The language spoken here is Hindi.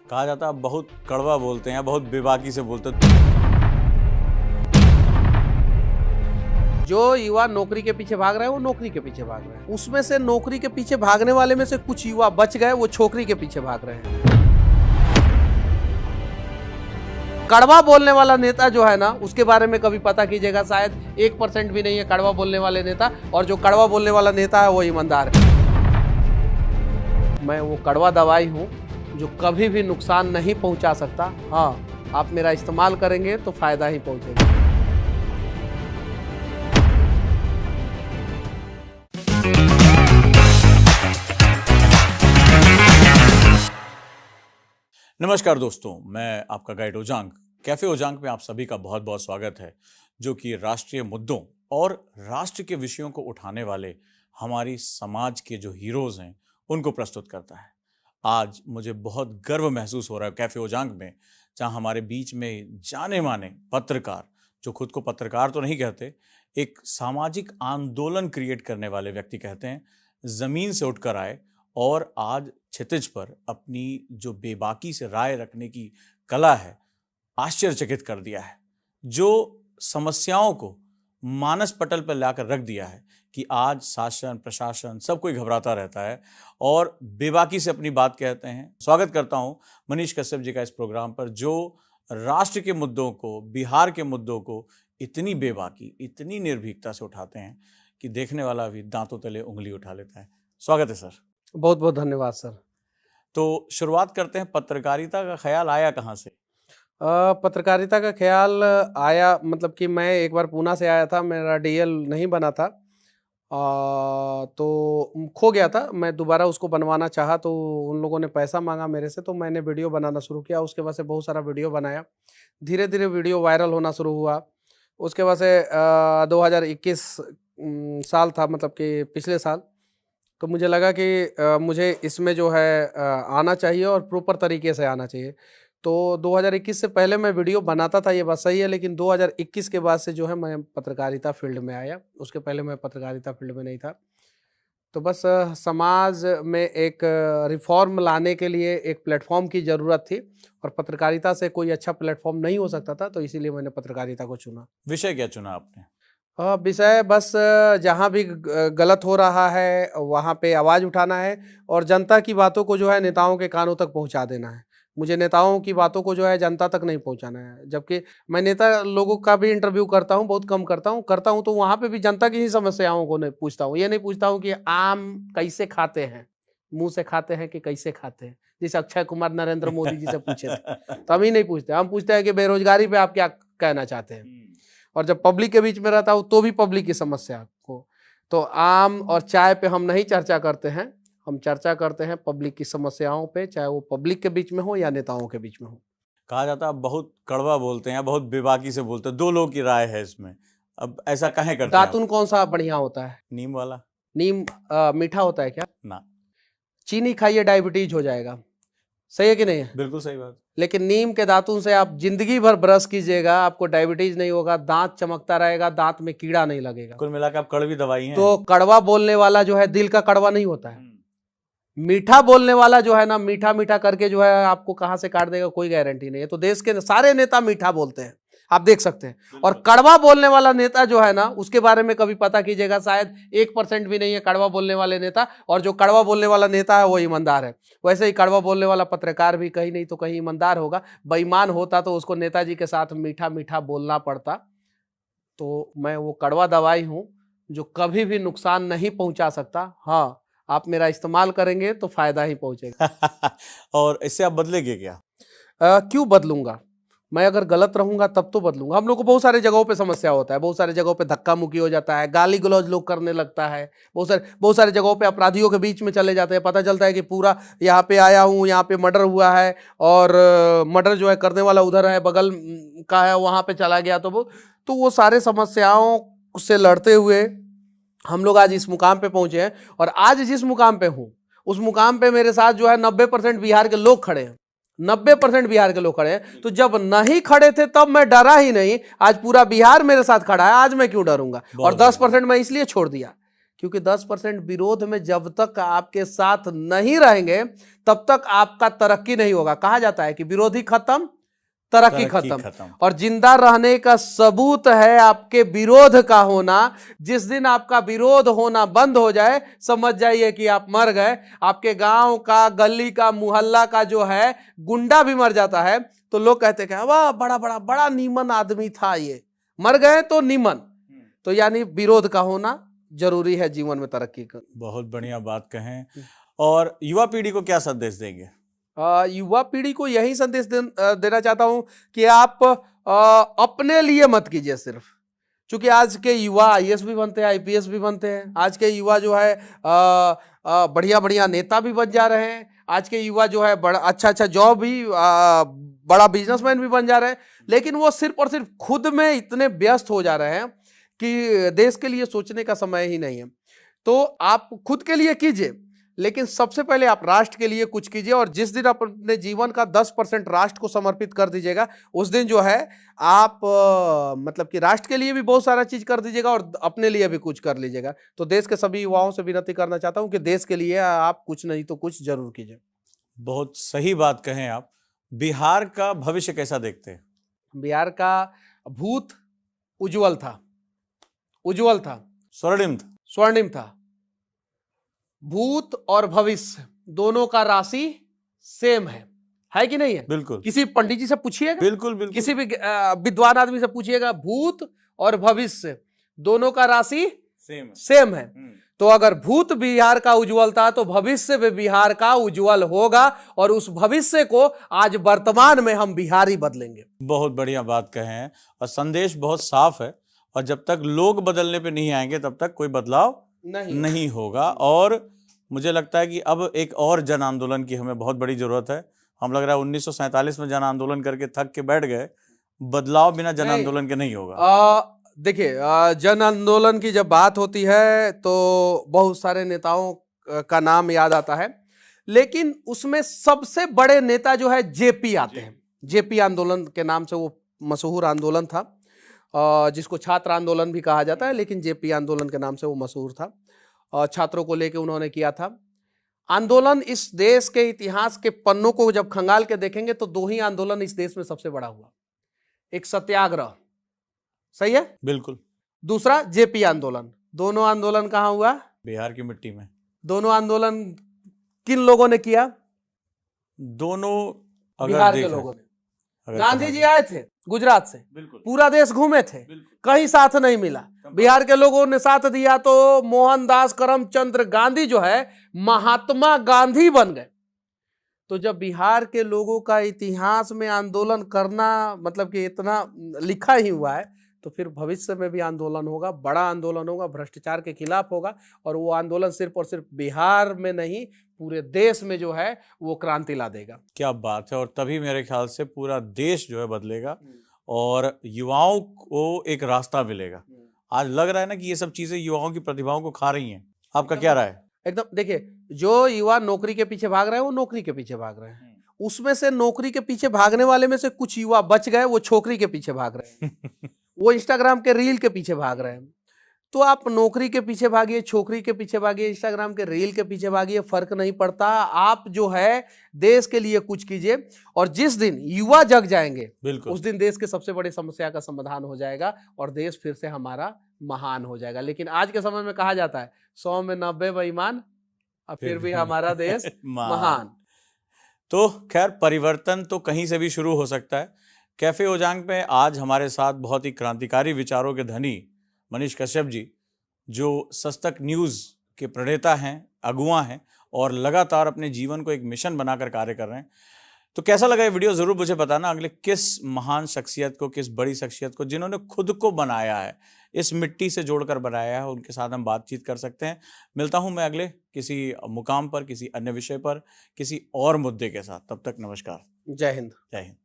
कहा जाता है आप बहुत कड़वा बोलते हैं या बहुत बेबाकी से बोलते हैं। जो युवा नौकरी के पीछे भाग रहे हैं वो नौकरी के पीछे भाग रहे हैं। उसमें से नौकरी के पीछे भागने वाले में से कुछ युवा बच गए, वो छोकरी के पीछे भाग रहे हैं। कड़वा बोलने वाला नेता जो है ना, उसके बारे में कभी पता कीजिएगा, शायद 1% भी नहीं है कड़वा बोलने वाले नेता। और जो कड़वा बोलने वाला नेता है वो ईमानदार है। मैं वो कड़वा दवाई हूँ जो कभी भी नुकसान नहीं पहुंचा सकता। हाँ, आप मेरा इस्तेमाल करेंगे तो फायदा ही पहुंचेगा। नमस्कार दोस्तों, मैं आपका गाइड ओजांग। कैफे ओजांग में आप सभी का बहुत बहुत स्वागत है, जो कि राष्ट्रीय मुद्दों और राष्ट्र के विषयों को उठाने वाले हमारी समाज के जो हीरोज हैं उनको प्रस्तुत करता है। आज मुझे बहुत गर्व महसूस हो रहा है कैफे ओजांग में, जहां हमारे बीच में जाने माने पत्रकार, जो खुद को पत्रकार तो नहीं कहते, एक सामाजिक आंदोलन क्रिएट करने वाले व्यक्ति कहते हैं, जमीन से उठकर आए और आज क्षितिज पर अपनी जो बेबाकी से राय रखने की कला है आश्चर्यचकित कर दिया है। जो समस्याओं को मानस पटल पर लाकर रख दिया है कि आज शासन प्रशासन सब कोई घबराता रहता है और बेबाकी से अपनी बात कहते हैं। स्वागत करता हूं मनीष कश्यप जी का इस प्रोग्राम पर, जो राष्ट्र के मुद्दों को, बिहार के मुद्दों को इतनी बेबाकी, इतनी निर्भीकता से उठाते हैं कि देखने वाला भी दांतों तले उंगली उठा लेता है। स्वागत है सर। बहुत बहुत धन्यवाद सर। तो शुरुआत करते हैं, पत्रकारिता का ख्याल आया कहाँ से? पत्रकारिता का ख्याल आया, मतलब कि मैं एक बार पूना से आया था, मेरा डीएल नहीं बना था, तो खो गया था। मैं दोबारा उसको बनवाना चाहा तो उन लोगों ने पैसा मांगा मेरे से, तो मैंने वीडियो बनाना शुरू किया। उसके बाद से बहुत सारा वीडियो बनाया, धीरे धीरे वीडियो वायरल होना शुरू हुआ। उसके बाद से 2021 साल था, मतलब कि पिछले साल, तो मुझे लगा कि मुझे इसमें जो है आना चाहिए और प्रॉपर तरीके से आना चाहिए। तो 2021 से पहले मैं वीडियो बनाता था, ये बात सही है, लेकिन 2021 के बाद से जो है मैं पत्रकारिता फील्ड में आया। उसके पहले मैं पत्रकारिता फील्ड में नहीं था। तो बस समाज में एक रिफॉर्म लाने के लिए एक प्लेटफॉर्म की ज़रूरत थी और पत्रकारिता से कोई अच्छा प्लेटफॉर्म नहीं हो सकता था, तो इसीलिए मैंने पत्रकारिता को चुना। विषय क्या चुना आपने? विषय बस जहाँ भी गलत हो रहा है वहाँ पे आवाज़ उठाना है और जनता की बातों को जो है नेताओं के कानों तक पहुँचा देना है। मुझे नेताओं की बातों को जो है जनता तक नहीं पहुँचाना है। जबकि मैं नेता लोगों का भी इंटरव्यू करता हूँ, बहुत कम करता हूँ तो वहाँ पे भी जनता की ही समस्याओं को नहीं पूछता हूँ। ये नहीं पूछता हूँ कि आम कैसे खाते हैं, मुँह से खाते हैं कि कैसे खाते हैं, जैसे अक्षय कुमार नरेंद्र मोदी जी से पूछे थे। तो हम ही नहीं पूछते, हम पूछते हैं कि बेरोजगारी पर आप क्या कहना चाहते हैं। और जब पब्लिक के बीच में रहता हूँ तो भी पब्लिक की समस्या को, तो आम और चाय पे हम नहीं चर्चा करते हैं, हम चर्चा करते हैं पब्लिक की समस्याओं पे, चाहे वो पब्लिक के बीच में हो या नेताओं के बीच में हो। कहा जाता है आप बहुत कड़वा बोलते हैं या बहुत बेबाकी से बोलते हैं, दो लोगों की राय है इसमें। अब ऐसा कहें करते हैं दातुन कौन सा बढ़िया होता है? नीम वाला। नीम मीठा होता है क्या? ना। चीनी खाइए, डायबिटीज हो जाएगा। सही है कि नहीं है? बिल्कुल सही बात। लेकिन नीम के दातुन से आप जिंदगी भर ब्रश कीजिएगा, आपको डायबिटीज नहीं होगा, दांत चमकता रहेगा, दांत में कीड़ा नहीं लगेगा। कुल मिलाकर आप कड़वी दवाई हैं। तो कड़वा बोलने वाला जो है दिल का कड़वा नहीं होता है। मीठा बोलने वाला जो है ना, मीठा मीठा करके जो है आपको कहां से काट देगा कोई गारंटी नहीं है। तो देश के सारे नेता मीठा बोलते हैं, आप देख सकते हैं। और कड़वा बोलने वाला नेता जो है ना, उसके बारे में कभी पता कीजिएगा, शायद 1% भी नहीं है कड़वा बोलने वाले नेता। और जो कड़वा बोलने वाला नेता है वो ईमानदार है। वैसे ही कड़वा बोलने वाला पत्रकार भी कहीं नहीं तो कहीं ईमानदार होगा। बेईमान होता तो उसको नेताजी के साथ मीठा मीठा बोलना पड़ता। तो मैं वो कड़वा दवाई हूँ जो कभी भी नुकसान नहीं पहुंचा सकता। हाँ, आप मेरा इस्तेमाल करेंगे तो फायदा ही पहुंचेगा। और इससे आप बदलेंगे क्या? क्यों बदलूंगा? मैं अगर गलत रहूंगा तब तो बदलूंगा। हम लोग को बहुत सारे जगहों पे समस्या होता है, बहुत सारे जगहों पे धक्का मुक्की हो जाता है, गाली गलौज लोग करने लगता है, बहुत सारे जगहों पे अपराधियों के बीच में चले जाते हैं। पता चलता है कि पूरा यहाँ पे आया हूँ, यहाँ पे मर्डर हुआ है और मर्डर जो है करने वाला उधर है, बगल का है, वहाँ पे चला गया। तो वो सारे समस्याओं से लड़ते हुए हम लोग आज इस मुकाम पे पहुंचे हैं। और आज जिस मुकाम पे हूँ उस मुकाम पे मेरे साथ जो है 90% बिहार के लोग खड़े हैं। 90% बिहार के लोग खड़े हैं। तो जब नहीं खड़े थे तब मैं डरा ही नहीं, आज पूरा बिहार मेरे साथ खड़ा है, आज मैं क्यों डरूंगा? और 10% मैं इसलिए छोड़ दिया क्योंकि 10% विरोध में जब तक आपके साथ नहीं रहेंगे तब तक आपका तरक्की नहीं होगा। कहा जाता है कि विरोधी खत्म, तरक्की खत्म। और जिंदा रहने का सबूत है आपके विरोध का होना। जिस दिन आपका विरोध होना बंद हो जाए, समझ जाइए कि आप मर गए। आपके गांव का, गली का, मोहल्ला का जो है गुंडा भी मर जाता है तो लोग कहते हैं वाह बड़ा नीमन आदमी था ये, मर गए तो नीमन। तो यानी विरोध का होना जरूरी है जीवन में तरक्की का। बहुत बढ़िया बात कहें। और युवा पीढ़ी को क्या संदेश देंगे? युवा पीढ़ी को यही संदेश देना चाहता हूं कि आप अपने लिए मत कीजिए सिर्फ। क्योंकि आज के युवा आईएएस भी बनते हैं, आईपीएस भी बनते हैं। आज के युवा जो है बढ़िया बढ़िया नेता भी बन जा रहे हैं। आज के युवा जो है बड़ा अच्छा जॉब भी, बड़ा बिजनेसमैन भी बन जा रहे हैं। लेकिन वो सिर्फ और सिर्फ खुद में इतने व्यस्त हो जा रहे हैं कि देश के लिए सोचने का समय ही नहीं है। तो आप खुद के लिए कीजिए, लेकिन सबसे पहले आप राष्ट्र के लिए कुछ कीजिए। और जिस दिन आप अपने जीवन का 10% राष्ट्र को समर्पित कर दीजिएगा, उस दिन जो है आप मतलब कि राष्ट्र के लिए भी बहुत सारा चीज कर दीजिएगा और अपने लिए भी कुछ कर लीजिएगा। तो देश के सभी युवाओं से विनती करना चाहता हूं कि देश के लिए आप कुछ नहीं तो कुछ जरूर कीजिए। बहुत सही बात कहें आप। बिहार का भविष्य कैसा देखते हैं? बिहार का भूत उज्जवल था, स्वर्णिम था। भूत और भविष्य दोनों का राशि सेम है कि नहीं है? बिल्कुल। किसी पंडित जी से पूछिएगा, बिल्कुल। किसी भी विद्वान आदमी से पूछिएगा, भूत और भविष्य दोनों का राशि सेम है। तो अगर भूत बिहार का उज्जवल था तो भविष्य भी बिहार का उज्जवल होगा और उस भविष्य को आज वर्तमान में हम बिहारी बदलेंगे। बहुत बढ़िया बात कहे हैं और संदेश बहुत साफ है। और जब तक लोग बदलने पे नहीं आएंगे तब तक कोई बदलाव नहीं होगा। और मुझे लगता है कि अब एक और जन आंदोलन की हमें बहुत बड़ी जरूरत है। हम लग रहा है 1947 में जन आंदोलन करके थक के बैठ गए। बदलाव बिना जन आंदोलन के नहीं होगा। देखिए, जन आंदोलन की जब बात होती है तो बहुत सारे नेताओं का नाम याद आता है, लेकिन उसमें सबसे बड़े नेता जो है जेपी आते हैं। जेपी आंदोलन के नाम से वो मशहूर आंदोलन था, जिसको छात्र आंदोलन भी कहा जाता है, लेकिन जेपी आंदोलन के नाम से वो मशहूर था। छात्रों को लेकर उन्होंने किया था आंदोलन। इस देश के इतिहास के पन्नों को जब खंगाल के देखेंगे तो दो ही आंदोलन इस देश में सबसे बड़ा हुआ। एक सत्याग्रह, सही है, बिल्कुल। दूसरा जेपी आंदोलन। दोनों आंदोलन कहाँ हुआ? बिहार की मिट्टी में। दोनों आंदोलन किन लोगों ने किया? दोनों बिहार के लोगों ने। गांधी जी आए थे गुजरात से, पूरा देश घूमे थे, कहीं साथ नहीं मिला। बिहार के लोगों ने साथ दिया तो मोहनदास करमचंद गांधी जो है महात्मा गांधी बन गए। तो जब बिहार के लोगों का इतिहास में आंदोलन करना मतलब कि इतना लिखा ही हुआ है, तो फिर भविष्य में भी आंदोलन होगा, बड़ा आंदोलन होगा, भ्रष्टाचार के खिलाफ होगा। और वो आंदोलन सिर्फ और सिर्फ बिहार में नहीं, पूरे देश में जो है वो क्रांति ला देगा। क्या बात है। और तभी मेरे ख्याल से पूरा देश जो है बदलेगा और युवाओं को एक रास्ता मिलेगा। आज लग रहा है ना कि ये सब चीजें युवाओं की प्रतिभाओं को खा रही हैं। आपका क्या राय है? एकदम। देखिए, जो युवा नौकरी के पीछे भाग रहे हैं वो नौकरी के पीछे भाग रहे हैं। उसमें से नौकरी के पीछे भागने वाले में से कुछ युवा बच गए, वो छोकरी के पीछे भाग रहे हैं। वो इंस्टाग्राम के रील के पीछे भाग रहे हैं। तो आप नौकरी के पीछे भागिए, छोकरी के पीछे भागिए, इंस्टाग्राम के रील के पीछे भागिए, फर्क नहीं पड़ता। आप जो है देश के लिए कुछ कीजिए। और जिस दिन युवा जग जाएंगे उस दिन देश के सबसे बड़ी समस्या का समाधान हो जाएगा और देश फिर से हमारा महान हो जाएगा। लेकिन आज के समय में कहा जाता है 100 में 90 बेईमान, अब फिर भी हमारा देश महान। तो खैर, परिवर्तन तो कहीं से भी शुरू हो सकता है। कैफे ओजांग पे आज हमारे साथ बहुत ही क्रांतिकारी विचारों के धनी मनीष कश्यप जी, जो सस्तक न्यूज़ के प्रणेता हैं, अगुआ हैं और लगातार अपने जीवन को एक मिशन बनाकर कार्य कर रहे हैं। तो कैसा लगा ये वीडियो ज़रूर मुझे बताना। अगले किस महान शख्सियत को, किस बड़ी शख्सियत को जिन्होंने खुद को बनाया है, इस मिट्टी से जोड़कर बनाया है, उनके साथ हम बातचीत कर सकते हैं। मिलता हूं मैं अगले किसी मुकाम पर, किसी अन्य विषय पर, किसी और मुद्दे के साथ। तब तक नमस्कार। जय हिंद। जय हिंद।